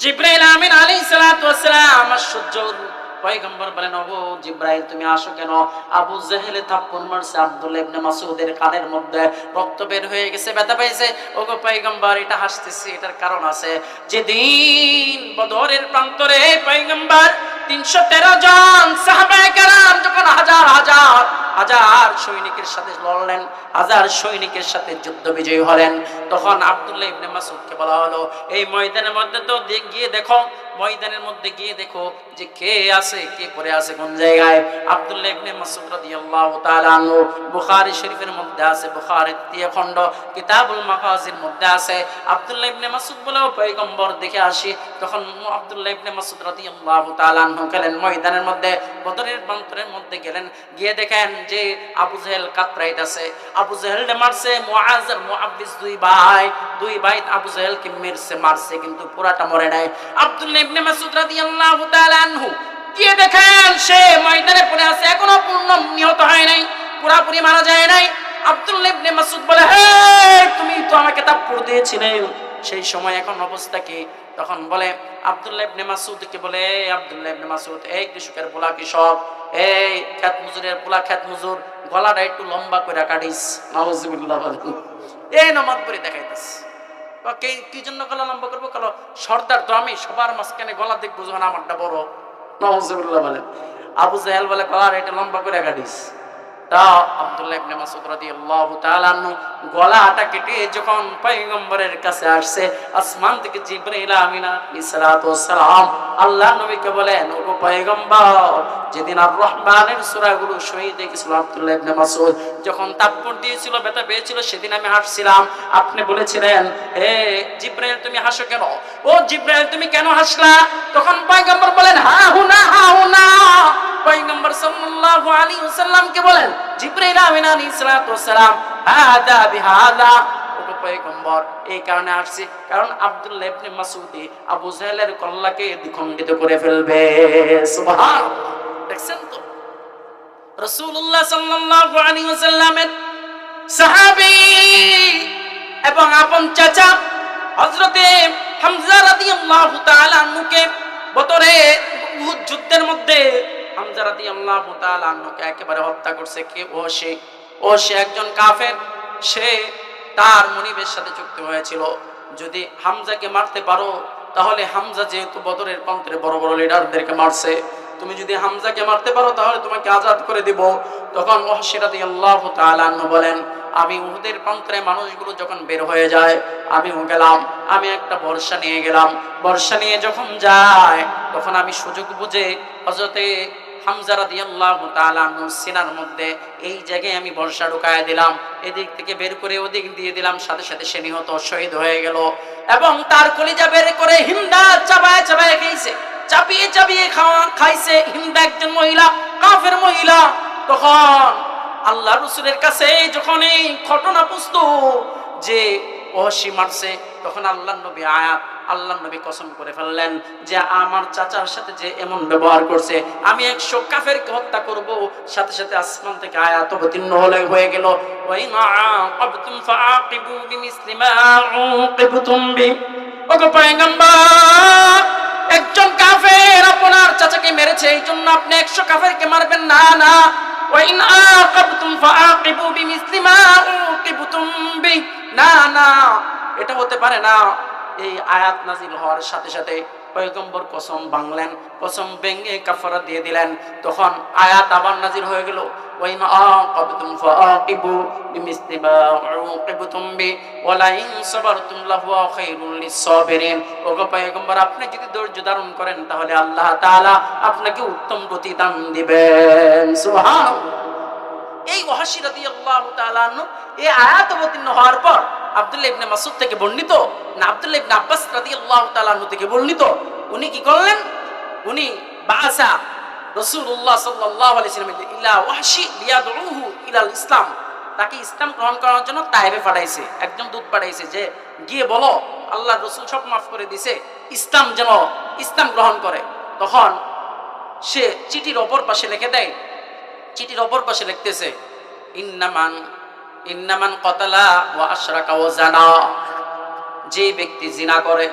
[SPEAKER 1] জিবরাইল আমিন আলাইহিস সালাতু ওয়াস সালাম আশ্চর্য। পয়গম্বর বলেন, ওগো জিবরাইল তুমি আসো কেন? আবু জেহেলে থাপ্পড় মারছে, আব্দুল্লাহ ইবনে মাসউদের কানের মধ্যে রক্ত বের হয়ে গেছে, ব্যথা পাইছে। ওগো পয়গম্বর এটা হাসতেছি, এটার কারণ আছে। যেদিন বদরের প্রান্তরে পয়গম্বর 313 জন সাহাবায়ে কেরাম যখন হাজার সৈনিকের সাথে লড়লেন, হাজার সৈনিকের সাথে যুদ্ধ বিজয়ী হলেন, তখন আব্দুল্লাহ ইবনে মাসউদকে বলা হলো এই ময়দানের মধ্যে তো গিয়ে দেখো যে কে আছে, কে পড়ে আছে কোন জায়গায়। আব্দুল্লাহ ইবনে মাসউদ রাদিয়াল্লাহু তাআলা আনহু বুখারী শরীফের মধ্যে আছে, বুখারীর 3 খণ্ড কিতাবুল মাগাজির মধ্যে আছে। আব্দুল্লাহ ইবনে মাসউদ বলে পয়গম্বর দেখে আসি। তখন আব্দুল্লাহ ইবনে মাসউদ রাদিয়াল্লাহু তাআলা আনহু গেলেন ময়দানের মধ্যে, বদরের প্রান্তরের মধ্যে গেলেন, গিয়ে দেখেন যে আবু জেহেল কাতরাইতেছে। আবু জেহেলকে মারছে মুআজ আর মুআব্বিস, দুই ভাই আবু জেহেলকে মারছে কিন্তু পুরাটা মরে নাই। আব্দুল্লাহ ইবনে মাসউদ রাদিয়াল্লাহু তাআলা আনহু গিয়ে দেখেন সে ময়দানে পড়ে আছে, এখনো পূর্ণ নিহত হয় নাই, পুরোপুরি মারা যায় নাই। আব্দুল্লাহ ইবনে মাসউদ বলে, হে তুমি তো আমাকে থাপ্পড় দিয়েছিলে, সেই সময় এখন অবস্থা কি? তখন বলে আব্দুল্লাহ ইবনে মাসউদকে বলে, আব্দুল্লাহ ইবনে মাসউদ এই কৃষকের পোলা কৃষক, এই খেত মজুরের পোলা খেত মজুর, গলাটা একটু লম্বা করে কাটিস। নাউজুবিল্লাহ। এই নামাজ পড়ে দেখাইতেছে। কি জন্য গলা লম্বা করবো? কালো সর্দার তো আমি, সবার মাঝখানে গলা দেখবো যখন আমারটা বড়। নাউজুবিল্লাহ বলেন। আবু জেহেল বলে গলার এটা লম্বা করে কাটিস। তা আব্দুল্লাহ ইবনে মাসউদ রাদিয়াল্লাহু তাআলা আনহু গলাটা কেটে যখন পয়গম্বরের কাছে আসছে, আসমান থেকে জিবরাইল আমিন আলাইহিস সালাতু ওয়াস সালাম আল্লাহর নবীকে বলেন, ওগো পয়গম্বর যেদিন আর রহমানের সূরাগুলো শহীদ গেছিল আব্দুল্লাহ ইবনে মাসউদ যখন থাপ্পড় দিয়েছিল, ব্যথা পেয়েছিল, সেদিন আমি হাসছিলাম। আপনি বলেছিলেন, হে জিবরাইল তুমি হাসো কেন? ও জিবরাইল তুমি কেন হাসলা? তখন পয়গম্বর বলেন, হা হুনা পয়গম্বর সাল্লাল্লাহু আলাইহি ওয়াসাল্লামকে বলেন, জিবরাইল আমিন আলাইহিস সালাতু ওয়াস সালাম হাদা বিহাদা, ওগো পয়গম্বর এই কারণে আসছে কারণ আব্দুল্লাহ ইবনে মাসউদ আবু জেহেলের কল্লাকে দ্বিখণ্ডিত করে ফেলবে। সুবহানাল্লাহ। দেখছেন তো রাসূলুল্লাহ সাল্লাল্লাহু আলাইহি ওয়াসাল্লামের সাহাবী এবং আপন চাচা হযরতে হামজা রাদিয়াল্লাহু তাআলা আনহুকে বদরে উহুদ যুদ্ধের মধ্যে হামজা রাদিয়াল্লাহু তাআলা আনহুকে একেবারে হত্যা করছে কে? ও সে একজন কাফের। সে তার মুনিবের সাথে চুক্তি হয়েছিল, যদি হামজাকে মারতে পারো তাহলে, হামজা যেহেতু বদরের প্রান্তরে বড় বড় লিডারদেরকে মারছে, তুমি যদি হামজাকে মারতে পারো তাহলে তোমাকে আজাদ করে দিব। তখন ওয়াহশী রাদিয়াল্লাহু তাআলা আনহু বলেন, আমি উহুদের প্রান্তরে মানুষগুলো যখন বের হয়ে যায় আমিও গেলাম, আমি একটা বর্ষা নিয়ে গেলাম। বর্ষা নিয়ে যখন যায় তখন আমি সুযোগ বুঝে হযরতে হামজা রাদিয়াল্লাহু তাআলা আনহুর সিনার মধ্যে এই জায়গায় আমি বর্ষা ঢুকায় দিলাম, এদিক থেকে বের করে ওদিক দিয়ে দিলাম, সাথে সাথে সে নিহত শহীদ হয়ে গেল। এবং তার কলিজা বের করে হিন্দা চাবায় খেয়েছে, চাপিয়ে খাইছে। হিন্দা একজন মহিলা, কাফের মহিলা। তখন আল্লাহ রাসূলের কাছে যখন এই ঘটনা পুছতো যে ওহশী মারছে, তখন আল্লাহর নবী কসম করে ফেললেন যে আমার চাচার সাথে যে এমন ব্যবহার করছে আমি 100 কাফেরকে হত্যা করব। সাথে সাথে আসমান থেকে আয়াত অবতীর্ণ হয়ে গেল, ওয়াইনা আকাবতুম ফাআকিবু বিমিসলি মা উকিবতুম বি। ওগো পয়গম্বর একজন কাফের আপনার চাচাকে মেরেছে, এইজন্য আপনি 100 কাফেরকে মারবেন না। না, ওয়াইন আকাবতুম ফাআকিবু বিমিসলি মা উকিবতুম বি। না, এটা হতে পারে না। এই আয়াত নাজিল হওয়ার সাথে সাথে পয়গম্বর কসম ভাঙলেন, কসম ভেঙে কাফারা দিয়ে দিলেন। তখন আয়াত আবার নাজিল হয়ে গেল, ওয়াইন আকাবতুম ফাআকিবু বিমিসলি মা উকিবতুম বি ওয়ালা ইন সাবারতুম লাহুয়া খায়রুল লিস-সাবিরিন। ওগো পয়গম্বর আপনি যদি ধৈর্য ধারণ করেন তাহলে আল্লাহ তাআলা আপনাকে উত্তম প্রতিদান দিবেন। সুবহানাল্লাহ। এই ওয়াহশী রাদিয়াল্লাহু তাআলা আনহু এই আয়াত অবতীর্ণ হওয়ার পর আব্দুল্লাহ ইবনে মাসউদ থেকে বর্ণিত না আব্দুল্লাহ ইবনে আব্বাস রাদিয়াল্লাহু তাআলা আনহু থেকে বর্ণিত, উনি কি করলেন? উনি বাসা রাসূলুল্লাহ সাল্লাল্লাহু আলাইহি ওয়াসাল্লাম ইলা ওয়াহশি লিয়াদউহু ইলাল ইসলাম, তাকে ইসলাম গ্রহণ করার জন্য তায়েফে পাঠাইছে, একজন দূত পাঠাইছে যে গিয়ে বলো আল্লাহর রাসূল সব মাফ করে দিয়েছে, ইসলাম গ্রহণ করে। তখন সে চিঠির অপর পাশে লিখে দেয়, চিঠির অপর পাশে লিখতেছে ইন্নামান কতালা ওয়া আশরাকা ওয়া জানা, যে ব্যক্তি জিনা করে,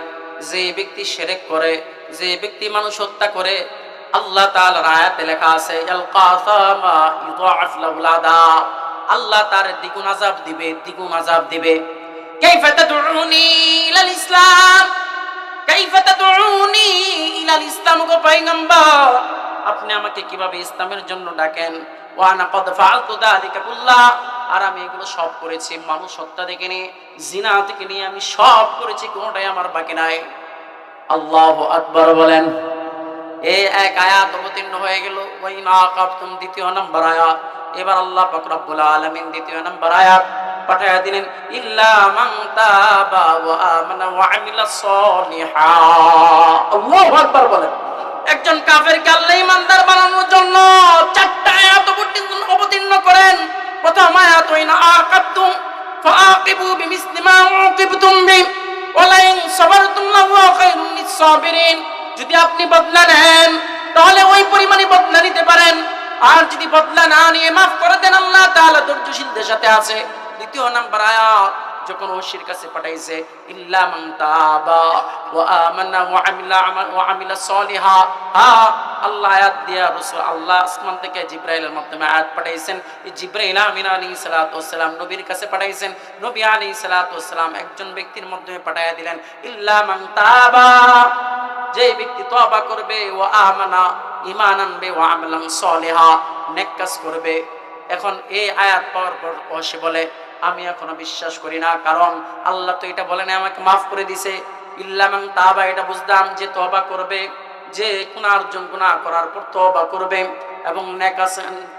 [SPEAKER 1] যে ব্যক্তি শিরক করে, যে ব্যক্তি মানুষ হত্যা করে, আল্লাহ তাআলার আয়াতে লেখা আছে আল-কাসামা ইউদাআফ লাহুল আযাব, আল্লাহ তার দ্বিগুণ আযাব দিবে। কাইফা তাদউনি ইলাল ইসলাম, কাইফা তাদউনি ইলাল ইসলাম, গো পয়গম্বর আপনি আমাকে কিভাবে ইসলামের জন্য ডাকেন? ওয়া আনা ক্বাদ ফাআলতু যালিকা কুল্লাহ, আর আমি এগুলো সব করেছি, মানুষ হত্যা থেকে নিয়ে জিনা থেকে নিয়ে আমি সব করেছি, কোনটাই আমার বাকি নাই। আল্লাহু আকবার বলেন। এই এক আয়াত অবতীর্ণ হয়ে গেল। ওয়া ইন আকাবতুম, দ্বিতীয় নম্বর আয়াত। এবার আল্লাহ পাক রব্বুল আলামিন দ্বিতীয় নম্বর আয়াত পাঠায়া দিলেন ইল্লা মান তাবা ওয়া আমানা ওয়া আমিলা সলিহা। আল্লাহু আকবার বলেন। একজন কাফেরকে আল্লাহ ইমানদার বানানোর জন্য চারটি আয়াত অবতীর্ণ করেন। প্রথম আয়াত ওয়া ইন আকাবতুম ফাআকিবু বিমিসলি মা উকিবতুম বি ওয়া লা ইন সাবারতুম লাহুয়া খায়রুন লিস-সাবিরিন, যদি আপনি বদলা নেন তাহলে ওই পরিমাণে বদলা নিতে পারেন, আর যদি বদলা না নিয়ে মাফ করে দেন আল্লাহ তাআলা ধৈর্যশীলদের সাথে আছে। দ্বিতীয় নাম্বার আয়াত যখন ওহশির কাছে পাঠাইছে ইল্লা মান তাবা ওয়া আমানা ওয়া আমিলা সলিহা, আল্লাহ আয়াত দিয়া রাসূল আল্লাহ আসমান থেকে জিবরাইলের মাধ্যমে আয়াত পাঠাইছেন। এই জিবরাইল আমিন আলাইহিস সালাতু ওয়াস সালাম নবীর কাছে পাঠাইছেন। নবী আলাইহিস সালাতু ওয়াস সালাম একজন ব্যক্তির মাধ্যমে পাঠায়া দিলেন ইল্লা মান তাবা, যে ব্যক্তি তওবা করবে, ওয়া আমানা ঈমান আনবে, ওয়া আমালান সলিহা নেক কাজ করবে। এখন এই আয়াত পাওয়ার পর ওহশি বলে আমি এখনো বিশ্বাস করি না, কারণ আল্লাহ তো এটা বলেন আমাকে মাফ করে দিছে। ইল্লা মান তাবা এটা বুঝলাম যে তওবা করবে, যে গুনাহ করার পর তওবা করবে এবং নেক কাজ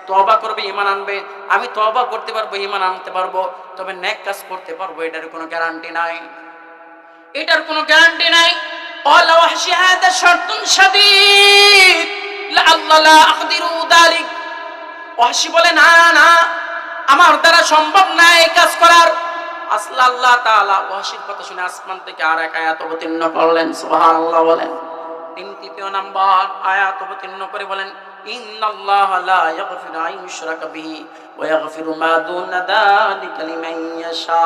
[SPEAKER 1] তওবা করবে, ঈমান আনবে। আমি তওবা করতে পারবো, ঈমান আনতে পারবো, তবে নেক কাজ করতে পারবো এটার কোনো গ্যারান্টি নাই, এটার কোনো গ্যারান্টি নাই। قال وحشي هذا شرط شديد لعل لا اقدر ذلك, ওহশি বলে না না আমার দ্বারা সম্ভব না এই কাজ করার। আসলে আল্লাহ তাআলা ওহশির কথা শুনে আসমান থেকে আর এক আয়াত অবতীর্ণ করলেন, সুবহানাল্লাহ বলেন। তৃতীয় নাম্বার আয়াত অবতীর্ণ করে বলেন ইন্নাল্লাহা লা ইয়াগফিরু আন ইউশরাকা বিহি ওয়া ইয়াগফিরু মা দুনা যালিকা লিমান ইয়াশা।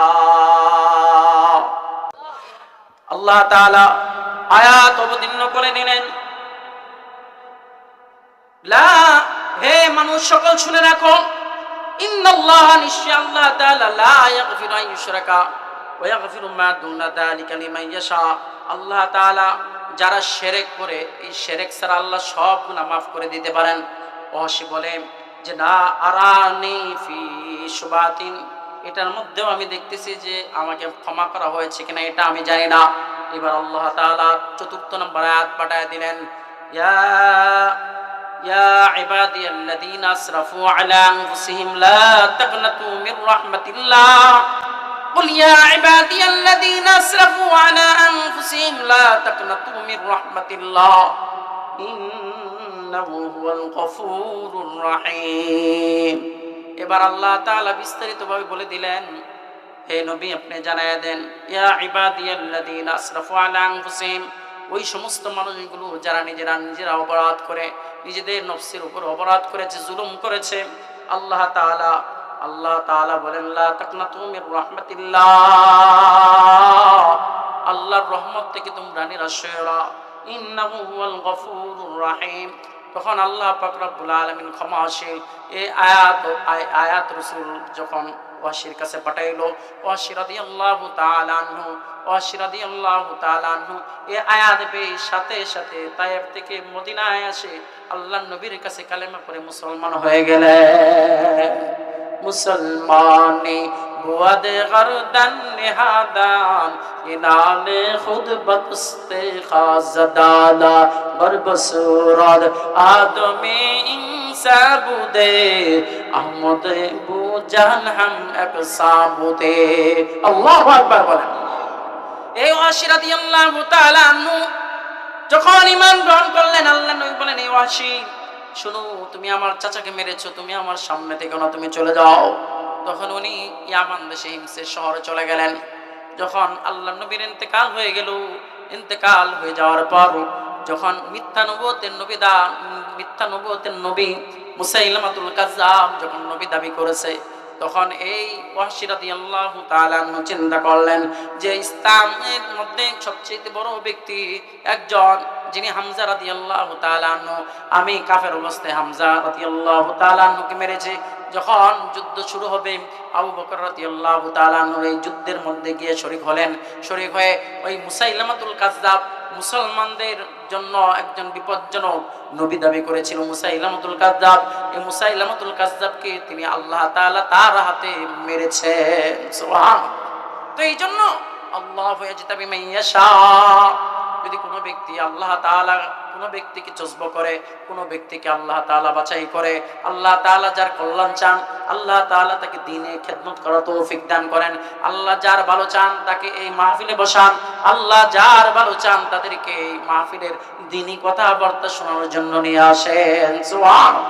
[SPEAKER 1] আল্লাহ তাআলা আয়াত অবতীর্ণ করে দিলেন লা, হে মানুষ সকল শুনে রাখো, ইন্নাল্লাহা নিশ্চয় আল্লাহ তাআলা লা ইয়াগফিরু আন ইউশরাকা ওয়া ইয়াগফিরু মা দুনা যালিকা লিমান ইয়াশা। আল্লাহ তাআলা যারা শিরক করে, এই শিরক ছাড়া আল্লাহ সব গুনাহ মাফ করে দিতে পারেন। ওহশি বলে যে না আরানি ফি শুবাতিন, এটার মধ্যেও আমি দেখতেছি যে আমাকে ক্ষমা করা হয়েছে কিনা এটা আমি জানি না। এবার আল্লাহ তাআলা চতুর্থ নম্বর আয়াত পাঠায় দিলেন ইয়া ইবাদিয়াল্লাযীনা আসরাফু আলা আনফুসিহিম লা তাকনাতু মির রাহমাতিল্লাহ, কুল ইয়া ইবাদিয়াল্লাযীনা আসরাফু আলা আনফুসিহিম লা তাকনাতু মির রাহমাতিল্লাহ ইন্নাহু হুয়াল গফুরুর রহিম। এবার আল্লাহ তাআলা বিস্তারিতভাবে বলে দিলেন হে নবী আপনি জানায়া দেন ইয়া ইবাদিয়াল্লাযীনা আসরাফু আলা আনফুসিহিম, ওই সমস্ত মানুষগুলো যারা নিজেরা অপরাধ করে, নিজেদের নফসের উপর অপরাধ করেছে, জুলুম করেছে, আল্লাহ তাআলা বলেন লা তাকনাতু মির রাহমাতিল্লাহ, আল্লাহর রহমত থেকে তোমরা নিরাশ হয়ো না, ইন্নাহু হুয়াল গফুরুর রহিম। তখন আল্লাহ পাক রব্বুল আলামিন ক্ষমাশীল। এই আয়াত রাসূল যখন ওহশির কাছে পাঠাইলো, ওহশি রাদিয়াল্লাহু তাআলা আনহু এই আয়াত পেয়ে সাথে সাথে তায়েফ থেকে মদিনায় আসে আল্লাহর নবীর কাছে কালেমা পড়ে মুসলমান হয়ে গেলেন। মুসলমানি বুয়াদে গরদান নিহাদান ইনালে খুদ বকস্তে খাজদালা বরবসুরাদ আদমি ইনসাবুদে আহমদ বু জান হাম একসাবুদে। আল্লাহু আকবার বলেন। এই ওহশি রাদিয়াল্লাহু তাআলা আনহু যখন ঈমান গ্রহণ করলেন, আল্লাহ নবী দাসী, শোনো, তুমি আমার চাচাকে মেরেছো, তুমি আমার সামনে থেকে না, তুমি চলে যাও। তখন উনি ইয়ামান দেশে হিমসের শহরে চলে গেলেন। যখন আল্লাহ নবীর ইন্তেকাল হয়ে গেল, ইন্তেকাল হয়ে যাওয়ার পর যখন মিথ্যা নবুয়তের নবী মুসাইলামাতুল কাজ্জাব যখন নবী দাবি করেছে, তখন এই ওয়াহশী রাদিয়াল্লাহু তাআলা আনহু চিন্তা করলেন যে ইসলামের মধ্যে সবচেয়ে বড় ব্যক্তি একজন, যিনি হামজা রাদিয়াল্লাহু তাআলা আনহু, আমি কাফের অবস্থায় হামজা রাদিয়াল্লাহু তাআলা আনহুকে মেরেছি। যখন যুদ্ধ শুরু হবে, আবু বকর রাদিয়াল্লাহু তাআলা আনহু এই যুদ্ধের মধ্যে গিয়ে শরীক হলেন। শরীক হয়ে ওই মুসাইলামাতুল কাজ্জাব, মুসলমানদের জন্য একজন বিপজ্জনক নবী দাবি করেছিল মুসাইলামাতুল কাজ্জাব, এই মুসাইলামাতুল কাজ্জাবকে তিনি আল্লাহ তাআলা তার হাতে মেরেছেন। সুবহানাল্লাহ। তো এই জন্য আল্লাহু ইয়াজতাবি মান ইয়াশা, যদি কোনো ব্যক্তি আল্লাহ তাআলা কোনো ব্যক্তিকে জজব করে, কোনো ব্যক্তিকে আল্লাহ তাআলা বাছাই করে, আল্লাহ তাআলা যার কল্যাণ চান, আল্লাহ তাআলা তাকে দ্বীনে খেদমত করার তৌফিক দান করেন। আল্লাহ যার ভালো চান তাকে এই মাহফিলে বসান, আল্লাহ যার ভালো চান তাদেরকে এই মাহফিলের দ্বীনি কথাবার্তা শোনানোর জন্য নিয়ে আসেন। সুবহানাল্লাহ।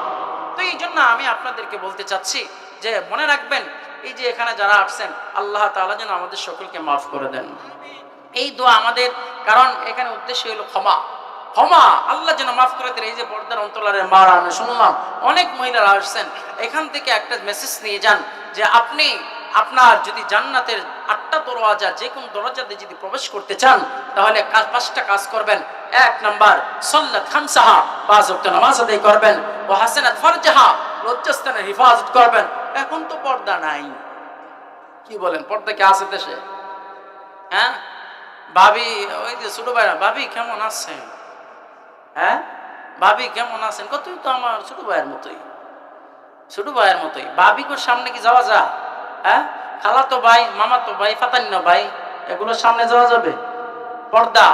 [SPEAKER 1] তো এই জন্য আমি আপনাদেরকে বলতে চাচ্ছি যে মনে রাখবেন, এই যে এখানে যারা আসছেন, আল্লাহ তাআলা যেন আমাদের সকলকে মাফ করে দেন, এই দোয়া আমাদের। কারণ এখানে উদ্দেশ্য হলো ক্ষমা, ক্ষমা আল্লাহ যেন মাফ করে দেন। এই যে পর্দার অন্তরালের মারা, আমি শুনলাম অনেক মহিলারা আসছেন, এখান থেকে একটা মেসেজ নিয়ে যান যে আপনি আপনার যদি জান্নাতের 8টা দরওয়াজা, যে কোন দরজা দিয়ে যদি প্রবেশ করতে চান, তাহলে 5টা কাজ করবেন। 1 নাম্বার সাল্লাত খামসাহা, 5 ওয়াক্ত নামাজ আদায় করবেন। ও হাসানাত ফারজাহা, লজ্জাস্থানের হেফাজত করবেন। এখন তো পর্দা নাই, কি বলেন? পর্দা কি আছে দেশে? হ্যাঁ ভাবি, ওই যে ছোট ভাইরা, ভাবি কেমন আছেন? হ্যাঁ ভাবি কেমন আছেন? কতই তো আমার ছোট ভাইয়ের মতোই, ছোট ভাইয়ের মতোই। ভাবিকে সামনে কি যাওয়া যায়? হ্যাঁ, খালাতো ভাই, মামাতো ভাই, ফাতান্ন ভাই, এগুলোর সামনে যাওয়া যাবে? পর্দা,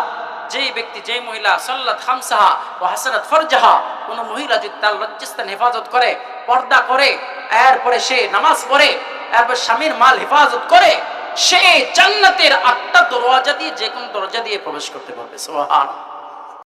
[SPEAKER 1] যেই ব্যক্তি, যেই মহিলা সাল্লাত খামসাহা ও হাসানাত ফারজাহা, কোন মহিলা যদি তার লজ্জাস্থান হেফাজত করে, পর্দা করে, এরপরে সে নামাজ পড়ে, এরপর স্বামীর মাল হেফাজত করে, সে জান্নাতের 8টা দরওয়াজা দিয়ে যে কোন দরজা দিয়ে প্রবেশ করতে পারবে। সুবহানাল্লাহ।